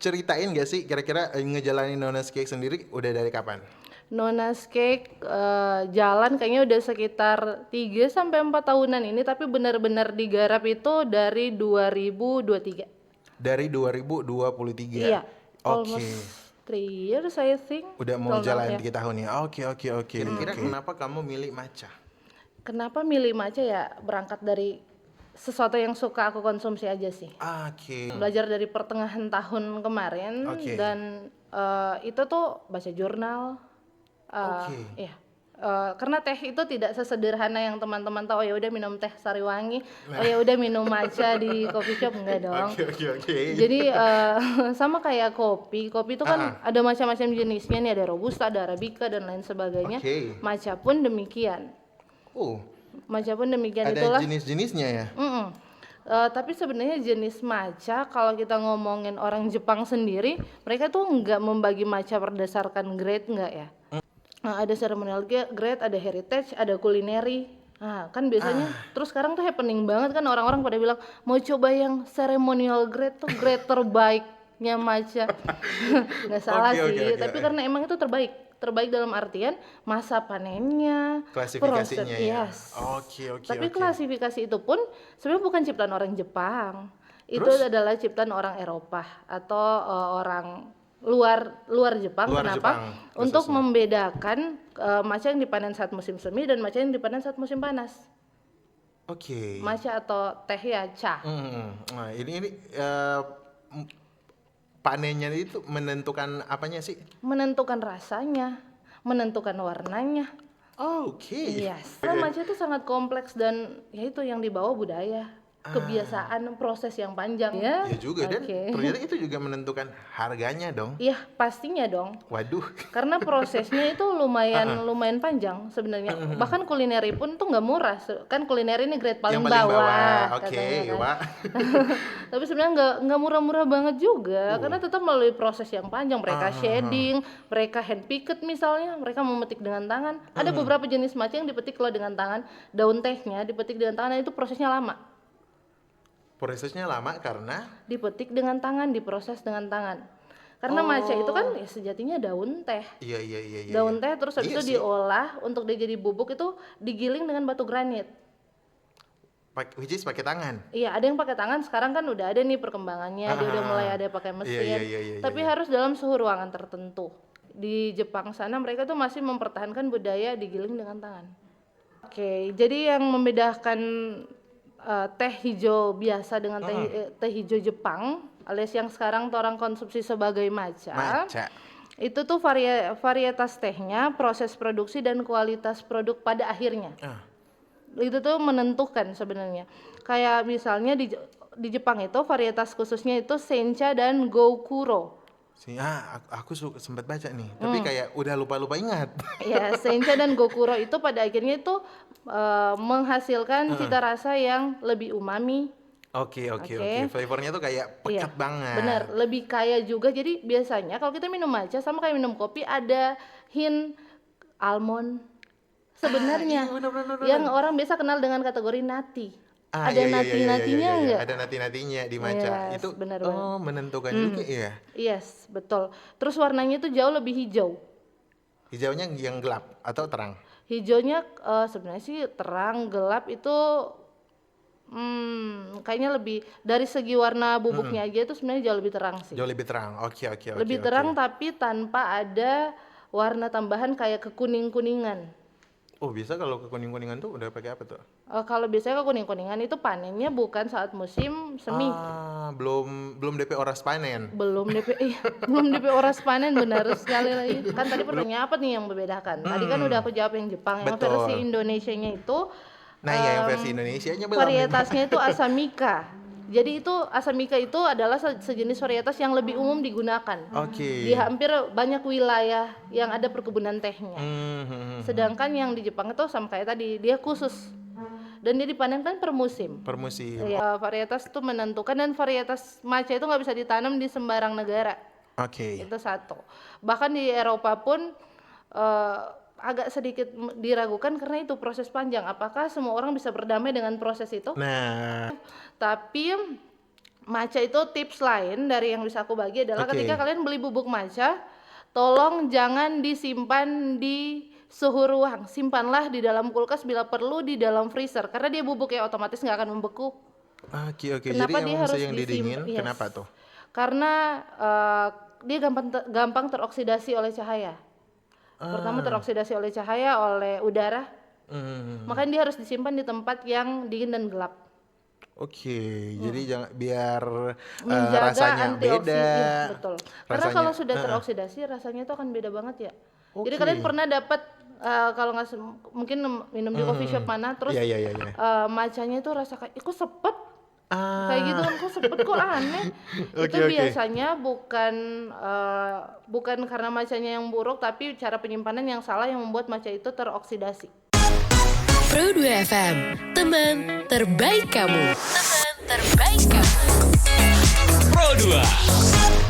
Ceritain gak sih kira-kira ngejalanin Nona's Cake sendiri udah dari kapan? Nona's Cake jalan kayaknya udah sekitar 3 sampai 4 tahunan ini, tapi benar-benar digarap itu dari 2023. Dari 2023. Iya, Oke. almost 3 years I think. Udah mau Kalau jalan ya. 3 tahun ya. Oke. Kira-kira kenapa kamu milih matcha? Kenapa milih matcha ya? Berangkat dari sesuatu yang suka aku konsumsi aja sih. Oke. Belajar dari pertengahan tahun kemarin Oke. dan itu tuh baca jurnal. Oke. Iya. Karena teh itu tidak sesederhana yang teman-teman tahu, oh ya udah minum teh Sariwangi, oh ya udah minum matcha di coffee shop, enggak dong. Oke. Jadi sama kayak kopi itu kan ada macam-macam jenisnya nih, ada robusta, ada arabica dan lain sebagainya. Oke. Matcha pun demikian. Matcha pun demikian, Ada itulah. jenis-jenisnya ya? Tapi sebenarnya jenis matcha kalau kita ngomongin orang Jepang sendiri, mereka tuh nggak membagi matcha berdasarkan grade, nggak ya. Ada ceremonial grade, ada heritage, ada culinary. Nah, kan biasanya terus sekarang tuh happening banget kan, orang-orang pada bilang mau coba yang ceremonial grade tuh grade terbaiknya matcha. Nggak salah sih, tapi karena emang itu terbaik dalam artian masa panennya, klasifikasinya ya. yes. Oke. Tapi klasifikasi itu pun sebenarnya bukan ciptaan orang Jepang. Itu Terus? adalah ciptaan orang Eropa atau orang luar Jepang. Kenapa? Untuk membedakan matcha yang dipanen saat musim semi dan matcha yang dipanen saat musim panas. Oke. Matcha atau teh ya, cha. Nah, ini panennya itu menentukan apanya sih? Menentukan rasanya, menentukan warnanya. Oke. Yes. Karena matcha itu sangat kompleks dan ya itu yang dibawa budaya, kebiasaan, proses yang panjang ya. Ya juga, dan ternyata itu juga menentukan harganya dong. Iya, pastinya dong. Waduh. Karena prosesnya itu lumayan panjang sebenarnya. Bahkan kulineri pun tuh nggak murah. Kan kulineri ini grade paling bawah. Oke, katanya kan. Pak. Tapi sebenarnya nggak murah-murah banget juga, karena tetap melalui proses yang panjang. Mereka shading, mereka hand picket misalnya, mereka memetik dengan tangan. Ada beberapa jenis matcha yang dipetik kalau dengan tangan, daun tehnya dipetik dengan tangan, dan itu prosesnya lama. Prosesnya lama karena dipetik dengan tangan, diproses dengan tangan. Karena matcha itu kan ya sejatinya daun teh. Iya. Daun teh terus habis itu diolah untuk dia jadi bubuk, itu digiling dengan batu granit. Which is pakai tangan. Iya, ada yang pakai tangan, sekarang kan udah ada nih perkembangannya, dia udah mulai ada pakai mesin. Iya. Tapi harus dalam suhu ruangan tertentu. Di Jepang sana mereka tuh masih mempertahankan budaya digiling dengan tangan. Oke, jadi yang membedakan teh hijau biasa dengan teh hijau Jepang alias yang sekarang tuh orang konsumsi sebagai matcha. Itu tuh varietas tehnya, proses produksi dan kualitas produk pada akhirnya. Itu tuh menentukan sebenarnya. Kayak misalnya di Jepang itu varietas khususnya itu sencha dan gokuro. Aku sempat baca nih, tapi kayak udah lupa ingat. Ya, sencha dan gokuro itu pada akhirnya itu menghasilkan cita rasa yang lebih umami. Oke. Flavornya tuh kayak pekat banget. Bener, lebih kaya juga. Jadi biasanya kalau kita minum matcha sama kayak minum kopi ada hint almond sebenarnya. Bener. Yang orang biasa kenal dengan kategori nati. Ada nati-natinya enggak? Ada nati-natinya di matcha. Yes, itu bener menentukan juga ya. Yes, betul. Terus warnanya itu jauh lebih hijau. Hijaunya yang gelap atau terang? Hijaunya sebenarnya sih terang, gelap itu kayaknya lebih dari segi warna bubuknya aja itu sebenarnya jauh lebih terang sih. Jauh lebih terang. Oke. Lebih terang tapi tanpa ada warna tambahan kayak kekuning-kuningan. Bisa kalau kekuning-kuningan tuh udah pakai apa tuh? Kalau biasanya kekuning-kuningan itu panennya bukan saat musim semi. Belum DP oras panen. Belum DP oras panen, benar sekali lagi. Kan tadi pertanyaan apa nih yang membedakan? Tadi kan udah aku jawab yang Jepang, yang versi Indonesianya itu. Nah, yang versi Indonesianya belum. Varietasnya itu Asamika. Jadi itu Asamika itu adalah sejenis varietas yang lebih umum digunakan. Di hampir banyak wilayah yang ada perkebunan tehnya. Sedangkan yang di Jepang itu sama kayak tadi, dia khusus. Dan dia dipanen kan per musim. Ya, varietas itu menentukan, dan varietas matcha itu nggak bisa ditanam di sembarang negara. Itu satu. Bahkan di Eropa pun agak sedikit diragukan karena itu proses panjang. Apakah semua orang bisa berdamai dengan proses itu? Nah, tapi matcha itu tips lain dari yang bisa aku bagi adalah Oke. ketika kalian beli bubuk matcha, tolong jangan disimpan di suhu ruang. Simpanlah di dalam kulkas, bila perlu di dalam freezer karena dia bubuk ya, otomatis nggak akan membeku. Oke. Jadi Kenapa dia yang harus yang didingin, Yes. kenapa tuh? Karena dia gampang teroksidasi oleh cahaya. Pertama teroksidasi oleh cahaya, oleh udara. Makanya dia harus disimpan di tempat yang dingin dan gelap. Oke, jadi jangan biar Menjaga rasanya antioksidan. beda. Iya, betul. Karena Rasanya, kalau sudah teroksidasi rasanya itu akan beda banget ya. Jadi Oke. kalian pernah dapat kalau nggak mungkin minum di coffee shop mana terus Iya. matchanya itu rasa kayak kok sepet Ah, kayak gitu kan, kok sepet kok aneh. Itu Oke. biasanya bukan karena matchanya yang buruk, tapi cara penyimpanan yang salah yang membuat matcha itu teroksidasi. Pro 2 FM, teman terbaik kamu. Teman terbaik kamu. Pro 2